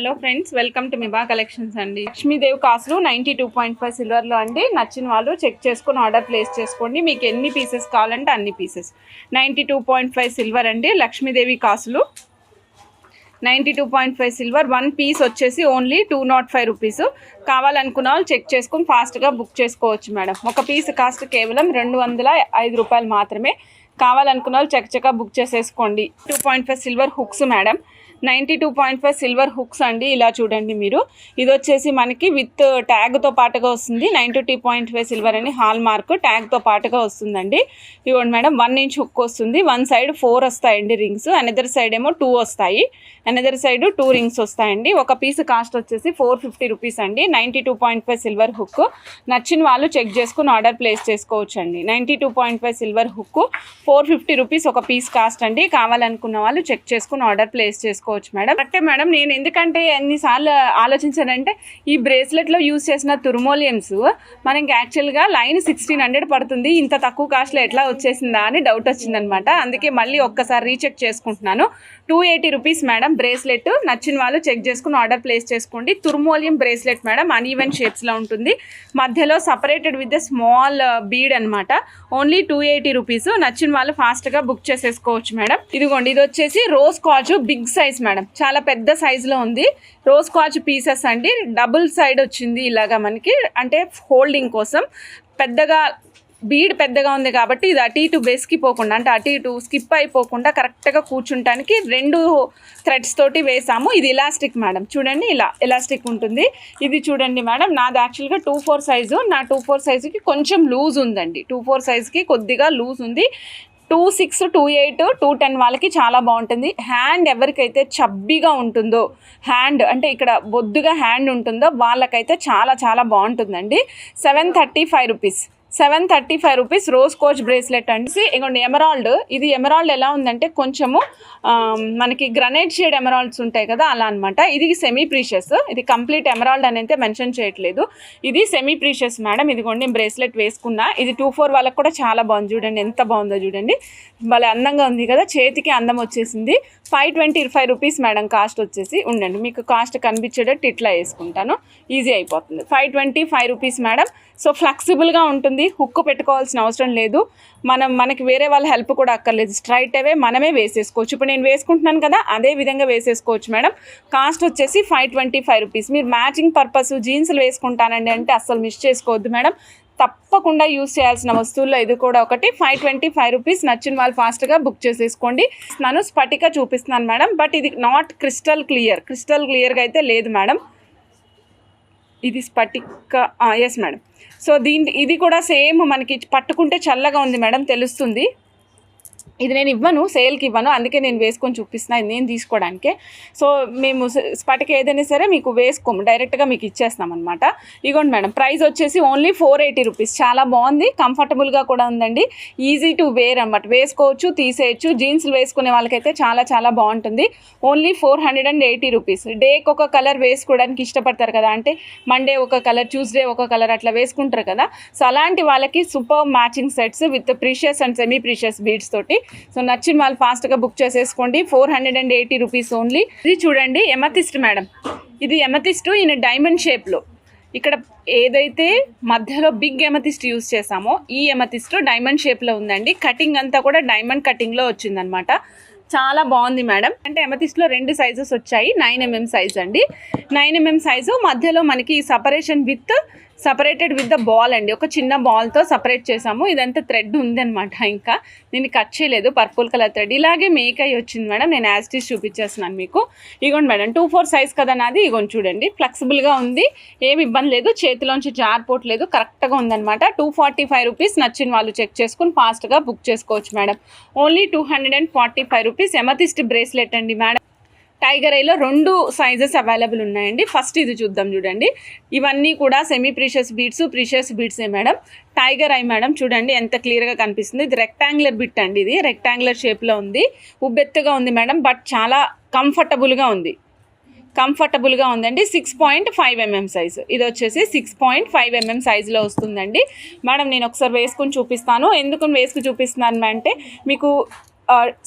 Hello friends, welcome to Miba collections అండి. లక్ష్మీదేవి కాసులు 92.5 సిల్వర్లో అండి. నచ్చిన వాళ్ళు చెక్ చేసుకుని ఆర్డర్ ప్లేస్ చేసుకోండి. మీకు ఎన్ని పీసెస్ కావాలంటే అన్ని పీసెస్. 92.5 సిల్వర్ అండి. లక్ష్మీదేవి కాసులు 92.5 సిల్వర్. 1 పీస్ వచ్చేసి ఓన్లీ 205 రూపీస్. కావాలనుకున్న వాళ్ళు చెక్ చేసుకుని ఫాస్ట్గా బుక్ చేసుకోవచ్చు మేడం. ఒక పీస్ కాస్ట్ కేవలం 205 రూపాయలు మాత్రమే. కావాలనుకున్న వాళ్ళు చక్కగా బుక్ చేసేసుకోండి. 2.5 silver hooks madam. 92.5 silver hooks అండి. ఇలా చూడండి మీరు. ఇది వచ్చేసి మనకి విత్ ట్యాగ్తో పాటుగా వస్తుంది. 92.5 సిల్వర్ అని హాల్ మార్క్ ట్యాగ్తో పాటుగా వస్తుందండి. ఇవ్వండి మేడం. 1 ఇంచ్ హుక్ వస్తుంది. 1 సైడ్ 4 వస్తాయండి రింగ్స్, అనదర్ సైడ్ ఏమో 2 వస్తాయి, అనదర్ సైడ్ 2 రింగ్స్ వస్తాయండి. ఒక పీస్ కాస్ట్ వచ్చేసి 450 రూపీస్ అండి. 92.5 సిల్వర్ హుక్. నచ్చిన వాళ్ళు చెక్ చేసుకుని ఆర్డర్ ప్లేస్ చేసుకోవచ్చు అండి. 92.5 సిల్వర్ హుక్ 450 రూపీస్ ఒక పీస్ కాస్ట్ అండి. కావాలనుకున్న వాళ్ళు చెక్ చేసుకుని ఆర్డర్ ప్లేస్ చేసుకోవచ్చు మేడం. అంటే మేడం, నేను ఎందుకంటే ఎన్నిసార్లు ఆలోచించానంటే ఈ బ్రేస్లెట్లో యూజ్ చేసిన తుర్మోలియమ్స్ మనకి యాక్చువల్గా లైన్ 1600 పడుతుంది. ఇంత తక్కువ కాస్ట్లో ఎట్లా వచ్చేసిందా అని డౌట్ వచ్చిందనమాట. అందుకే మళ్ళీ ఒక్కసారి రీచెక్ చేసుకుంటున్నాను. 280 రూపీస్ మేడం బ్రేస్లెట్. నచ్చిన వాళ్ళు చెక్ చేసుకుని ఆర్డర్ ప్లేస్ చేసుకోండి. తుర్మోలియం బ్రేస్లెట్ మేడం. అన్ఈవెన్ షేప్స్లో ఉంటుంది. మధ్యలో సపరేటెడ్ విత్ స్మాల్ బీడ్ అనమాట. Only 280 rupees. నచ్చిన వాళ్ళు ఫాస్ట్గా బుక్ చేసేసుకోవచ్చు మేడం. ఇదిగోండి, ఇది వచ్చేసి రోజ్ కాచు బిగ్ సైజ్ మేడం. చాలా పెద్ద సైజులో ఉంది. రోజ్ కాచు పీసెస్ అండి. డబుల్ సైడ్ వచ్చింది ఇలాగా మనకి, అంటే హోల్డింగ్ కోసం. పెద్దగా బీడ్ పెద్దగా ఉంది కాబట్టి ఇది అటు ఇటు బెసికిపోకుండా, అంటే అటు ఇటు స్కిప్ అయిపోకుండా కరెక్ట్గా కూర్చుంటానికి 2 థ్రెడ్స్ తోటి వేసాము. ఇది ఎలాస్టిక్ మేడం. చూడండి, ఇలా ఎలాస్టిక్ ఉంటుంది. ఇది చూడండి మేడం, నాది యాక్చువల్గా 24 సైజు. నా 24 సైజుకి కొంచెం లూజ్ ఉందండి. 24 సైజుకి కొద్దిగా లూజ్ ఉంది. 26, 28, 210 వాళ్ళకి చాలా బాగుంటుంది. హ్యాండ్ ఎవరికైతే చబ్బీగా ఉంటుందో, హ్యాండ్ అంటే ఇక్కడ బొద్దుగా హ్యాండ్ ఉంటుందో వాళ్ళకైతే చాలా చాలా బాగుంటుందండి. 735 rupees. 735 rupees rose coach bracelet అండి. ఇంకోండి ఎమరాల్డ్. ఇది ఎమరాల్డ్ ఎలా ఉందంటే కొంచెము మనకి గ్రనైట్ షేడ్ ఎమరాల్డ్స్ ఉంటాయి కదా, అలా అనమాట. ఇది సెమీ ప్రీషియస్. ఇది కంప్లీట్ ఎమరాల్డ్ అని అయితే మెన్షన్ చేయట్లేదు. ఇది సెమీ ప్రీషియస్ మేడం. ఇదిగోండి బ్రేస్లెట్ వేసుకున్నా. ఇది 24 వాళ్ళకి కూడా చాలా బాగుంది. చూడండి ఎంత బాగుందో చూడండి. భలే అందంగా ఉంది కదా, చేతికి అందం వచ్చేసింది. 525 రూపీస్ మేడం కాస్ట్ వచ్చేసి. ఉండండి, మీకు కాస్ట్ కనిపించేటట్టు ఇట్లా వేసుకుంటాను, ఈజీ అయిపోతుంది. 525 రూపీస్ మేడం. సో ఫ్లెక్సిబుల్గా ఉంటుంది. హుక్ పెట్టుకోవాల్సిన అవసరం లేదు. మనకి వేరే వాళ్ళ హెల్ప్ కూడా అక్కర్లేదు. స్ట్రైట్ అవే మనమే వేసేసుకోవచ్చు. ఇప్పుడు నేను వేసుకుంటున్నాను కదా, అదే విధంగా వేసేసుకోవచ్చు మేడం. కాస్ట్ వచ్చేసి 525 రూపీస్. మీరు మ్యాచింగ్ పర్పస్ జీన్స్లు వేసుకుంటానండి అంటే అస్సలు మిస్ చేసుకోవద్దు మేడం. తప్పకుండా యూజ్ చేయాల్సిన వస్తువుల్లో ఇది కూడా ఒకటి. 525 రూపీస్. నచ్చిన వాళ్ళు ఫాస్ట్గా బుక్ చేసేసుకోండి. నేను స్ఫటిక చూపిస్తున్నాను మేడం, బట్ ఇది నాట్ క్రిస్టల్ క్లియర్గా అయితే లేదు మేడం. ఇది స్ఫటిక, ఎస్ మేడం. సో ఇది కూడా సేమ్ మనకి పట్టుకుంటే చల్లగా ఉంది మేడం, తెలుస్తుంది. ఇది నేను ఇవ్వను, సేల్కి ఇవ్వను, అందుకే నేను వేసుకొని చూపిస్తున్నాను. ఇది నేను తీసుకోవడానికే. సో మేము స్పటిక ఏదైనా సరే మీకు వేసుకోము, డైరెక్ట్గా మీకు ఇచ్చేస్తాం అనమాట. ఇగోండి మేడం, ప్రైస్ వచ్చేసి ఓన్లీ 480 రూపీస్. చాలా బాగుంది, కంఫర్టబుల్గా కూడా ఉందండి. ఈజీ టు వేర్ అన్నమాట. వేసుకోవచ్చు, తీసేయచ్చు. జీన్స్లు వేసుకునే వాళ్ళకైతే చాలా చాలా బాగుంటుంది. Only 480 rupees. డేకి ఒక కలర్ వేసుకోవడానికి ఇష్టపడతారు కదా, అంటే మండే ఒక కలర్, ట్యూస్డే ఒక కలర్ అట్లా వేసుకుంటారు కదా. సో అలాంటి వాళ్ళకి super matching sets with precious and semi precious beads తోటి. సో నచ్చిన వాళ్ళు ఫాస్ట్గా బుక్ చేసేసుకోండి. 480 రూపీస్ ఓన్లీ. ఇది చూడండి ఎమతిస్ట్ మేడం. ఇది ఎమతిస్ట్ ఇన్ డైమండ్ షేప్లో. ఇక్కడ ఏదైతే మధ్యలో బిగ్ ఎమతిస్ట్ యూజ్ చేసామో ఈ ఎమతిస్ట్ డైమండ్ షేప్లో ఉందండి. కటింగ్ అంతా కూడా డైమండ్ కటింగ్లో వచ్చిందనమాట. చాలా బాగుంది మేడం. అంటే ఎమతిస్ట్లో 2 సైజెస్ వచ్చాయి. 9mm సైజ్ అండి. 9mm size. మధ్యలో మనకి సపరేటెడ్ విత్ ద బాల్ అండి. ఒక చిన్న బాల్తో సపరేట్ చేసాము. ఇదంతా థ్రెడ్ ఉందనమాట. ఇంకా నేను కట్ చేయలేదు. పర్పుల్ కలర్ థ్రెడ్ ఇలాగే మేక్ అయ్యి వచ్చింది మేడం. నేను యాస్టీస్ చూపించేస్తున్నాను మీకు. ఇగోండి మేడం, 24 సైజ్ కదా నాది. ఇగోండి చూడండి, ఫ్లెక్సిబుల్గా ఉంది, ఏమి ఇబ్బంది లేదు, చేతిలోంచి జారిపోవట్లేదు, కరెక్ట్గా ఉందనమాట. 245 రూపీస్. నచ్చిన వాళ్ళు చెక్ చేసుకుని ఫాస్ట్గా బుక్ చేసుకోవచ్చు madam. Only 245 rupees. Amethyst bracelet అండి మేడం. టైగర్ ఐలో 2 సైజెస్ అవైలబుల్ ఉన్నాయండి. ఫస్ట్ ఇది చూద్దాం. చూడండి, ఇవన్నీ కూడా సెమీ ప్రీషియస్ బీడ్సే మేడం. టైగర్ ఐ మేడం, చూడండి ఎంత క్లియర్గా కనిపిస్తుంది. ఇది రెక్టాంగులర్ బిట్ అండి. ఇది రెక్టాంగులర్ షేప్లో ఉంది, ఉబ్బెత్తుగా ఉంది మేడం, బట్ చాలా కంఫర్టబుల్గా ఉందండి. 6.5mm size. ఇది వచ్చేసి 6.5mm సైజులో వస్తుందండి మేడం. నేను ఒకసారి వేసుకుని చూపిస్తాను. ఎందుకు వేసుకుని చూపిస్తున్నాను అంటే మీకు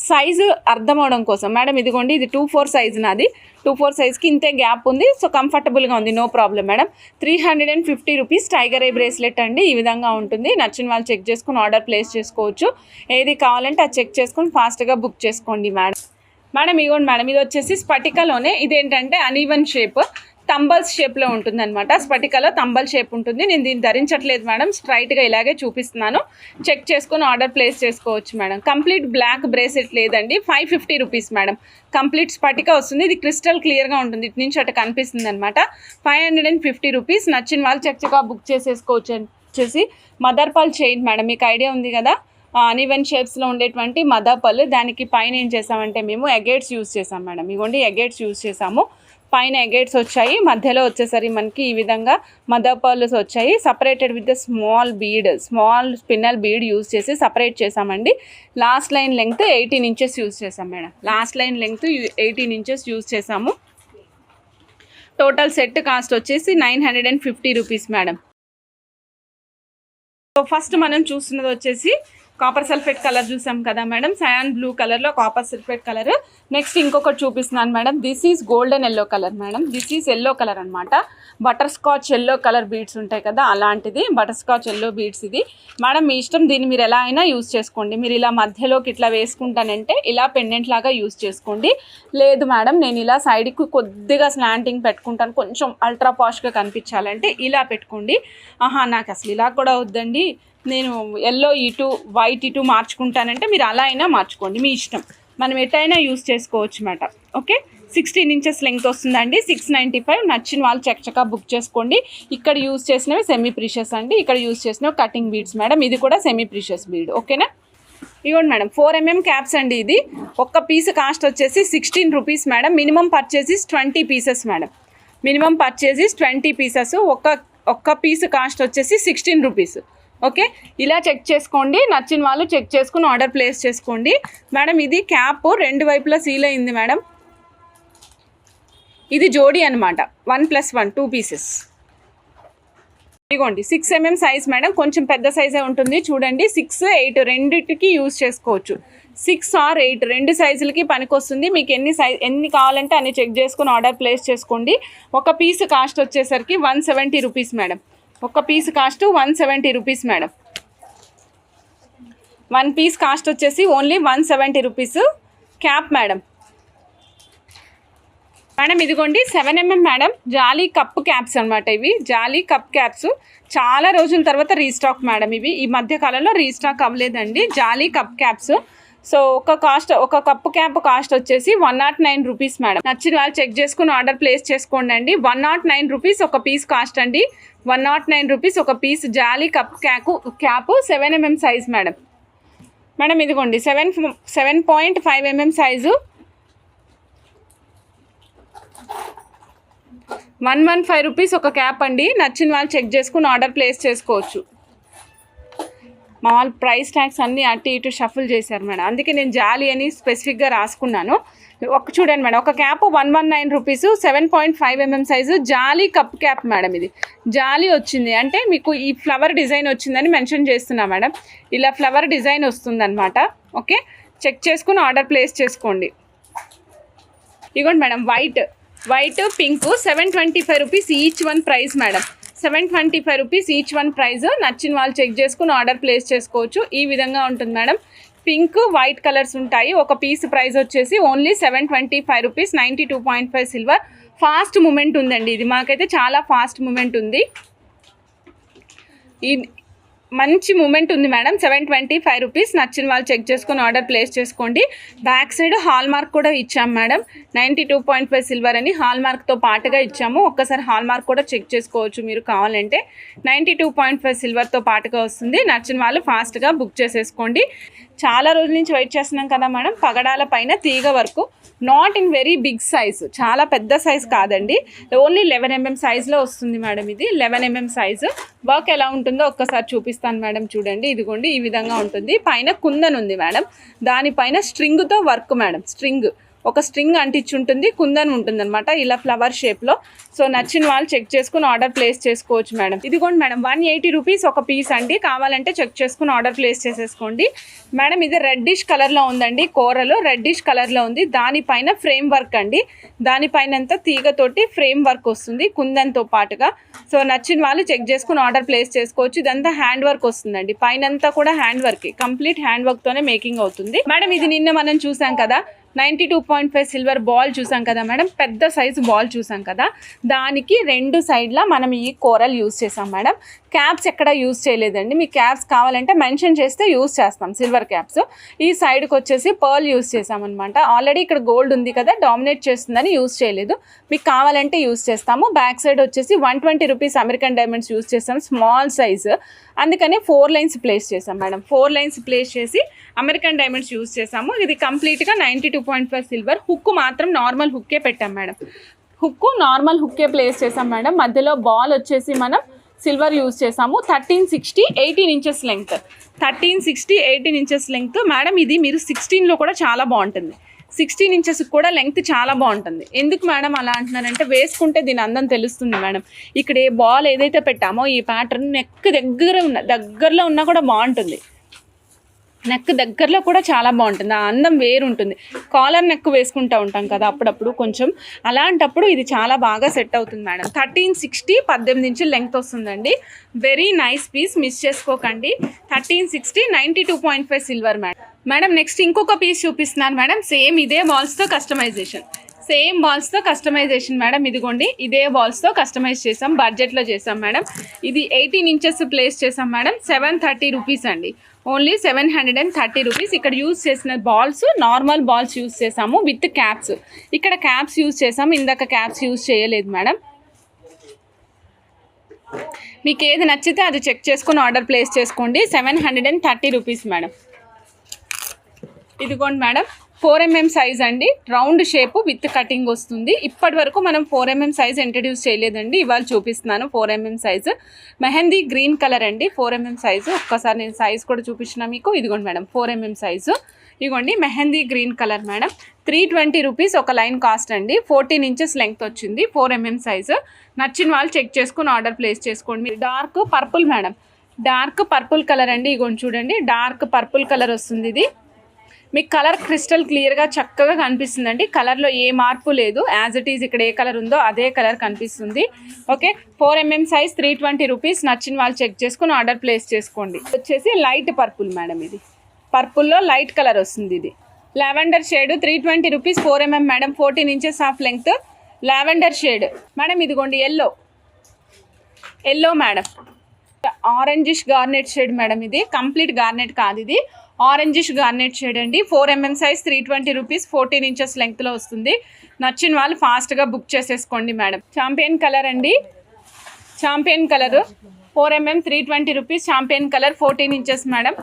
సైజు అర్థం అవడం కోసం మేడం ఇదిగోండి, ఇది 2/4 సైజు నాది. 2/4 సైజ్కి ఇంతే గ్యాప్ ఉంది. సో కంఫర్టబుల్గా ఉంది, no problem madam. 350 rupees tiger eye bracelet అండి. ఈ విధంగా ఉంటుంది. నచ్చిన వాళ్ళు చెక్ చేసుకుని ఆర్డర్ ప్లేస్ చేసుకోవచ్చు. ఏది కావాలంటే అది చెక్ చేసుకొని ఫాస్ట్గా బుక్ చేసుకోండి మేడం. ఇదిగోండి మేడం, ఇది వచ్చేసి స్పటికలోనే, ఇదేంటంటే అనీవన్ షేప్, తంబల్స్ షేప్లో ఉంటుంది అనమాట. స్పటికలో తంబల్ షేప్ ఉంటుంది. నేను దీన్ని ధరించట్లేదు మేడం, స్ట్రైట్గా ఇలాగే చూపిస్తున్నాను. చెక్ చేసుకొని ఆర్డర్ ప్లేస్ చేసుకోవచ్చు మేడం. కంప్లీట్ బ్లాక్ బ్రేస్లెట్ లేదండి, 550 రూపీస్ మేడం. కంప్లీట్ స్పటిక వస్తుంది. ఇది క్రిస్టల్ క్లియర్గా ఉంటుంది, ఇటు నుంచి అటు కనిపిస్తుంది అనమాట. 550 రూపీస్. నచ్చిన వాళ్ళు చక్కగా బుక్ చేసేసుకోవచ్చు. వచ్చేసి మదర్ పర్ల్ చైన్ మేడం, మీకు ఐడియా ఉంది కదా, అన్ఈవెన్ షేప్స్లో ఉండేటువంటి మదర్ పర్ల్. దానికి పైన ఏం చేసామంటే మేము ఎగేట్స్ యూజ్ చేసాం మేడం. ఇదిగోండి ఎగేట్స్ యూజ్ చేసాము. పైన ఎగేట్స్ వచ్చాయి, మధ్యలో వచ్చేసరికి మనకి ఈ విధంగా మదర్ పర్ల్స్ వచ్చాయి. Separated with the small bead, small spinel bead use చేసి సపరేట్ చేసామండి. Last line length 18 inches use చేసాం madam. Last line length 18 inches use చేసాము. టోటల్ సెట్ కాస్ట్ వచ్చేసి 950 రూపీస్ మేడం. సో ఫస్ట్ మనం చూస్తున్నది వచ్చేసి కాపర్ సల్ఫేట్ కలర్ చూసాం కదా మేడం, సయాన్ బ్లూ కలర్లో కాపర్ సల్ఫేట్ కలర్. నెక్స్ట్ ఇంకొకటి చూపిస్తున్నాను madam. This is golden yellow colour madam. This is yellow colour అనమాట. Butterscotch yellow colour beads ఉంటాయి కదా, అలాంటిది బటర్ స్కాచ్ ఎల్లో బీడ్స్ ఇది మేడం. మీ ఇష్టం, దీన్ని మీరు ఎలా అయినా యూజ్ చేసుకోండి. మీరు ఇలా మధ్యలోకి ఇట్లా వేసుకుంటానంటే ఇలా పెండెంట్ లాగా యూజ్ చేసుకోండి. లేదు మేడం నేను ఇలా సైడ్కి కొద్దిగా స్లాంటింగ్ పెట్టుకుంటాను, కొంచెం అల్ట్రా పాష్గా కనిపించాలంటే ఇలా పెట్టుకోండి. నాకు అసలు ఇలా కూడా వద్దండి, నేను ఎల్లో ఇటు వైట్ ఇటు మార్చుకుంటానంటే మీరు అలా అయినా మార్చుకోండి, మీ ఇష్టం. మనం ఎటైనా యూజ్ చేసుకోవచ్చు అన్నమాట. ఓకే, 16 ఇంచెస్ లెంగ్త్ వస్తుందండి. 695. నచ్చిన వాళ్ళు చక్కగా బుక్ చేసుకోండి. ఇక్కడ యూజ్ చేసినవి సెమీ ప్రీషియస్ అండి, ఇక్కడ యూజ్ చేసినవి కటింగ్ బీడ్స్ మేడం. ఇది కూడా సెమీ ప్రీషియస్ బీడ్. ఓకేనా, ఇవ్వండి మేడం. 4mm క్యాప్స్ అండి. ఇది ఒక్క పీస్ కాస్ట్ వచ్చేసి 16 rupees madam. Minimum purchases 20 pieces madam. Minimum purchases 20 pieces. ఒక్క పీస్ కాస్ట్ వచ్చేసి 16 రూపీస్. ఓకే, ఇలా చెక్ చేసుకోండి. నచ్చిన వాళ్ళు చెక్ చేసుకుని ఆర్డర్ ప్లేస్ చేసుకోండి మేడం. ఇది క్యాప్ 2 వైపులా సీల్ అయింది మేడం. ఇది జోడీ అనమాట, 1+1 2 పీసెస్. ఇదిగోండి 6mm సైజ్ మేడం, కొంచెం పెద్ద సైజే ఉంటుంది చూడండి. 6, 8 రెండింటికి యూజ్ చేసుకోవచ్చు. 6 or 8 రెండు సైజులకి పనికొస్తుంది. మీకు ఎన్ని కావాలంటే అన్ని చెక్ చేసుకుని ఆర్డర్ ప్లేస్ చేసుకోండి. ఒక పీస్ కాస్ట్ వచ్చేసరికి 170 రూపీస్ మేడం. ఒక piece cost 170 rupees madam. 1 piece cost వచ్చేసి ఓన్లీ 170 రూపీస్. Cap madam. ఇదిగోండి 7mm మేడం, జాలీ కప్ క్యాప్స్ అనమాట. ఇవి జాలీ కప్ క్యాప్స్ చాలా రోజుల తర్వాత రీస్టాక్ మేడం. ఇవి ఈ మధ్య కాలంలో రీస్టాక్ అవ్వలేదండి. జాలీ కప్ క్యాప్స్. సో ఒక కప్పు క్యాప్ కాస్ట్ వచ్చేసి 109 రూపీస్ మేడం. నచ్చిన వాళ్ళు చెక్ చేసుకుని ఆర్డర్ ప్లేస్ చేసుకోండి అండి. 109 రూపీస్ ఒక పీస్ కాస్ట్ అండి. 109 రూపీస్ ఒక piece jolly cup cap 7mm size madam. ఇదిగోండి 7.5mm సైజు 115 రూపీస్ ఒక క్యాప్ అండి. నచ్చిన వాళ్ళు చెక్ చేసుకుని ఆర్డర్ ప్లేస్ చేసుకోవచ్చు. మా వాళ్ళు ప్రైస్ ట్యాగ్స్ అన్నీ అటు ఇటు షఫుల్ చేశారు మేడం, అందుకే నేను జాలీ అని స్పెసిఫిక్గా రాసుకున్నాను. చూడండి మేడం, ఒక క్యాప్ 119 రూపీస్. 7.5mm సైజు జాలీ కప్ క్యాప్ మేడం. ఇది జాలీ వచ్చింది అంటే మీకు ఈ ఫ్లవర్ డిజైన్ వచ్చిందని మెన్షన్ చేస్తున్నా మేడం. ఇలా ఫ్లవర్ డిజైన్ వస్తుందన్నమాట. ఓకే, చెక్ చేసుకుని ఆర్డర్ ప్లేస్ చేసుకోండి. ఇదిగోండి madam, white pink 725 rupees each one price madam. 725 rupees each one price. నచ్చిన వాళ్ళు చెక్ చేసుకుని ఆర్డర్ ప్లేస్ చేసుకోవచ్చు. ఈ విధంగా ఉంటుంది మేడం. పింక్ వైట్ కలర్స్ ఉంటాయి. ఒక పీస్ ప్రైస్ వచ్చేసి only 725 rupees. 92.5 silver. Fast moment ఉందండి ఇది, మాకైతే చాలా ఫాస్ట్ మూమెంట్ ఉంది. ఈ మంచి మూమెంట్ ఉంది మేడం. 725 రూపీస్. నచ్చిన వాళ్ళు చెక్ చేసుకుని ఆర్డర్ ప్లేస్ చేసుకోండి. బ్యాక్ సైడ్ హాల్ మార్క్ కూడా ఇచ్చాము మేడం. 92.5 సిల్వర్ అని హాల్ మార్క్తో పాటుగా ఇచ్చాము. ఒక్కసారి హాల్ మార్క్ కూడా చెక్ చేసుకోవచ్చు మీరు కావాలంటే. 92.5 సిల్వర్తో పాటుగా వస్తుంది. నచ్చిన వాళ్ళు ఫాస్ట్గా బుక్ చేసేసుకోండి. చాలా రోజుల నుంచి వెయిట్ చేస్తున్నాం కదా మేడం. పగడాల పైన తీగ వరకు, not in very big size, చాలా పెద్ద సైజ్ కాదండి. ఓన్లీ 11mm సైజ్లో వస్తుంది మేడం. ఇది 11mm సైజు. వర్క్ ఎలా ఉంటుందో ఒక్కసారి చూపిస్తాను మేడం. చూడండి, ఇదిగోండి ఈ విధంగా ఉంటుంది. పైన కుందన్ ఉంది మేడం, దానిపైన స్ట్రింగ్తో వర్క్ మేడం. స్ట్రింగ్ ఒక స్ట్రింగ్ అంటించి ఉంటుంది, కుందన్ ఉంటుంది అనమాట ఇలా ఫ్లవర్ షేప్లో. సో నచ్చిన వాళ్ళు చెక్ చేసుకుని ఆర్డర్ ప్లేస్ చేసుకోవచ్చు మేడం. ఇదిగోండి మేడం 180 రూపీస్ ఒక పీస్ అండి. కావాలంటే చెక్ చేసుకుని ఆర్డర్ ప్లేస్ చేసేసుకోండి మేడం. ఇది రెడ్డిష్ కలర్లో ఉందండి, కూరలు రెడ్డిష్ కలర్లో ఉంది. దానిపైన ఫ్రేమ్ వర్క్ అండి, దానిపైన అంతా తీగతోటి ఫ్రేమ్ వర్క్ వస్తుంది కుందన్తో పాటుగా. సో నచ్చిన వాళ్ళు చెక్ చేసుకుని ఆర్డర్ ప్లేస్ చేసుకోవచ్చు. ఇదంతా హ్యాండ్ వర్క్ వస్తుందండి, పైనంతా కూడా హ్యాండ్ వర్క్, కంప్లీట్ హ్యాండ్ వర్క్తోనే మేకింగ్ అవుతుంది మేడం. ఇది నిన్న మనం చూసాం కదా 92.5 సిల్వర్ బాల్ చూసాం కదా మేడం, పెద్ద సైజు బాల్ చూసాం కదా, దానికి రెండు సైడ్లా మనం ఈ కూరలు యూజ్ చేసాం మేడం. క్యాప్స్ ఎక్కడ యూజ్ చేయలేదండి. మీకు క్యాప్స్ కావాలంటే మెన్షన్ చేస్తే యూజ్ చేస్తాం సిల్వర్ క్యాప్స్. ఈ సైడ్కి వచ్చేసి పర్ల్ యూజ్ చేసామన్నమాట. ఆల్రెడీ ఇక్కడ గోల్డ్ ఉంది కదా, డామినేట్ చేస్తుందని యూజ్ చేయలేదు. మీకు కావాలంటే యూజ్ చేస్తాము. బ్యాక్ సైడ్ వచ్చేసి 120 రూపీస్ అమెరికన్ డైమండ్స్ యూజ్ చేస్తాం, స్మాల్ సైజు, అందుకని 4 లైన్స్ ప్లేస్ చేసాం మేడం. 4 లైన్స్ ప్లేస్ చేసి అమెరికన్ డైమండ్స్ యూజ్ చేసాము. ఇది కంప్లీట్గా 92.5 సిల్వర్. హుక్ మాత్రం నార్మల్ హుక్కే పెట్టాం మేడం. హుక్ నార్మల్ హుక్కే ప్లేస్ చేసాం మేడం. మధ్యలో బాల్ వచ్చేసి మనం సిల్వర్ యూజ్ చేసాము. 1360 18 inches length, 1360 18 inches length madam. ఇది మీరు 16లో కూడా చాలా బాగుంటుంది. 16 ఇంచెస్ కూడా లెంగ్త్ చాలా బాగుంటుంది. ఎందుకు మేడం అలా అంటున్నారంటే, వేసుకుంటే దీని అందం తెలుస్తుంది మేడం. ఇక్కడ ఏ బాల్ ఏదైతే పెట్టామో ఈ ప్యాటర్న్ నెక్ దగ్గరలో ఉన్నా కూడా బాగుంటుంది. నెక్ దగ్గరలో కూడా చాలా బాగుంటుంది, ఆ అందం వేరు ఉంటుంది. కాలర్ నెక్ వేసుకుంటూ ఉంటాం కదా అప్పుడప్పుడు, కొంచెం అలాంటప్పుడు ఇది చాలా బాగా సెట్ అవుతుంది మేడం. 1360 18 ఇంచుల లెంగ్త్ వస్తుందండి. వెరీ నైస్ పీస్, మిస్ చేసుకోకండి. 1360 92.5 సిల్వర్ మేడం. మేడం నెక్స్ట్ ఇంకొక పీస్ చూపిస్తున్నాను మేడం. సేమ్ ఇదే బాల్స్తో కస్టమైజేషన్, సేమ్ బాల్స్తో కస్టమైజేషన్ మేడం. ఇదిగోండి ఇదే బాల్స్తో కస్టమైజ్ చేసాం, బడ్జెట్లో చేసాం మేడం. ఇది 18 ఇంచెస్ ప్లేస్ చేసాం మేడం. 730 రూపీస్ అండి, ఓన్లీ 730 రూపీస్. ఇక్కడ యూజ్ చేసిన బాల్స్ నార్మల్ బాల్స్ యూజ్ చేసాము విత్ క్యాప్స్. ఇక్కడ క్యాప్స్ యూజ్ చేసాము, ఇందాక క్యాప్స్ యూజ్ చేయలేదు మేడం. మీకు ఏది నచ్చితే అది చెక్ చేసుకుని ఆర్డర్ ప్లేస్ చేసుకోండి. 730 రూపీస్ మేడం. ఇదిగోండి మేడం 4mm సైజ్ అండి, రౌండ్ షేప్ విత్ కటింగ్ వస్తుంది. ఇప్పటి వరకు మనం 4mm సైజ్ ఇంట్రడ్యూస్ చేయలేదండి, ఇవాళ చూపిస్తున్నాను 4mm size. Mehndi green colour అండి, 4mm సైజు. ఒక్కసారి నేను సైజ్ కూడా చూపించిన మీకు. ఇదిగోండి మేడం 4mm సైజు. ఇదిగోండి mehndi green colour madam. 320 rupees ఒక లైన్ కాస్ట్ అండి. 14 ఇంచెస్ లెంగ్త్ వచ్చింది, 4mm సైజు. నచ్చిన వాళ్ళు చెక్ చేసుకుని ఆర్డర్ ప్లేస్ చేసుకోండి. Dark purple madam, dark purple colour అండి. ఇగోండి చూడండి డార్క్ పర్పుల్ కలర్ వస్తుంది. ఇది మీకు కలర్ క్రిస్టల్ క్లియర్గా చక్కగా కనిపిస్తుందండి. కలర్లో ఏ మార్పు లేదు, యాజ్ ఇట్ ఈజ్ ఇక్కడ ఏ కలర్ ఉందో అదే కలర్ కనిపిస్తుంది. Okay 4mm size 320 rupees. నచ్చిన వాళ్ళు చెక్ చేసుకుని ఆర్డర్ ప్లేస్ చేసుకోండి. వచ్చేసి లైట్ పర్పుల్ మేడం, ఇది పర్పుల్లో లైట్ కలర్ వస్తుంది. ఇది lavender shade 320 rupees, 4mm madam. 14 inches of length, lavender shade madam. ఇదిగోండి yellow madam, orangish garnet shade madam. ఇది కంప్లీట్ గార్నెట్ కాదు, ఇది ఆరెంజిష్ గార్నెట్ షేడ్ అండి. 4mm సైజ్ 320 రూపీస్, 14 ఇంచెస్ లెంగ్త్లో వస్తుంది. నచ్చిన వాళ్ళు ఫాస్ట్గా బుక్ చేసేసుకోండి మేడం. చాంపియన్ కలర్ అండి, champion colour 4mm 320 rupees, champion colour 14 inches madam.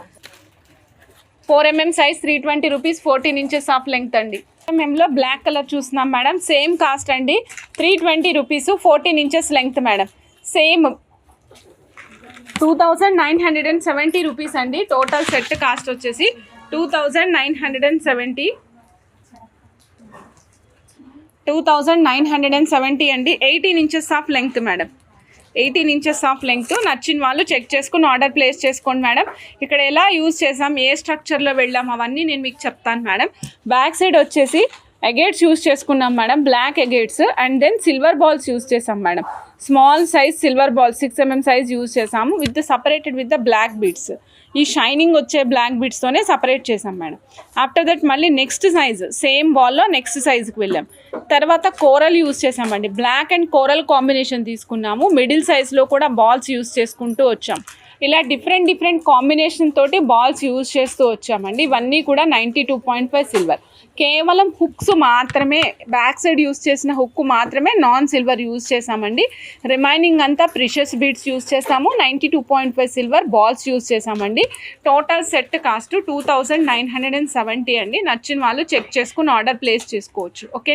4mm size 320 rupees, 14 inches of length అండి. మేంలో బ్లాక్ కలర్ చూస్తున్నాం మేడం, సేమ్ కాస్ట్ అండి. 320 rupees, 14 inches length madam. Same 2970 rupees అండి. టోటల్ సెట్ కాస్ట్ వచ్చేసి 2970 అండి. 18 inches of length madam, 18 inches of length. నచ్చిన వాళ్ళు check చేసుకుని order place చేసుకోండి మేడం. ఇక్కడ ఎలా యూజ్ చేసాం, ఏ స్ట్రక్చర్లో వెళ్ళాం అవన్నీ నేను మీకు చెప్తాను మేడం. బ్యాక్ సైడ్ వచ్చేసి ఎగేట్స్ యూజ్ చేసుకున్నాం madam, black agates. And then silver balls use చేసాం madam, small size silver balls 6mm size use చేసాము with separated with the black beads. ఈ షైనింగ్ వచ్చే బ్లాక్ బీడ్స్తోనే సపరేట్ చేసాం మేడం. ఆఫ్టర్ దట్ మళ్ళీ next size same బాల్లో next సైజ్కి వెళ్ళాం. తర్వాత కోరల్ యూజ్ చేసామండి, బ్లాక్ అండ్ కోరల్ కాంబినేషన్ తీసుకున్నాము. మిడిల్ సైజ్లో కూడా బాల్స్ యూజ్ చేసుకుంటూ వచ్చాం. ఇలా డిఫరెంట్ కాంబినేషన్ తోటి బాల్స్ యూజ్ చేస్తూ వచ్చామండి. ఇవన్నీ కూడా 92.5 సిల్వర్. కేవలం హుక్స్ మాత్రమే, బ్యాక్ సైడ్ యూజ్ చేసిన హుక్ మాత్రమే నాన్ సిల్వర్ యూజ్ చేసామండి. రిమైనింగ్ అంతా ప్రిషియస్ బీడ్స్ యూజ్ చేసాము. 92.5 సిల్వర్ బాల్స్ యూజ్ చేసామండి. టోటల్ సెట్ కాస్ట్ 2970 అండి. నచ్చిన వాళ్ళు చెక్ చేసుకుని ఆర్డర్ ప్లేస్ చేసుకోవచ్చు. ఓకే.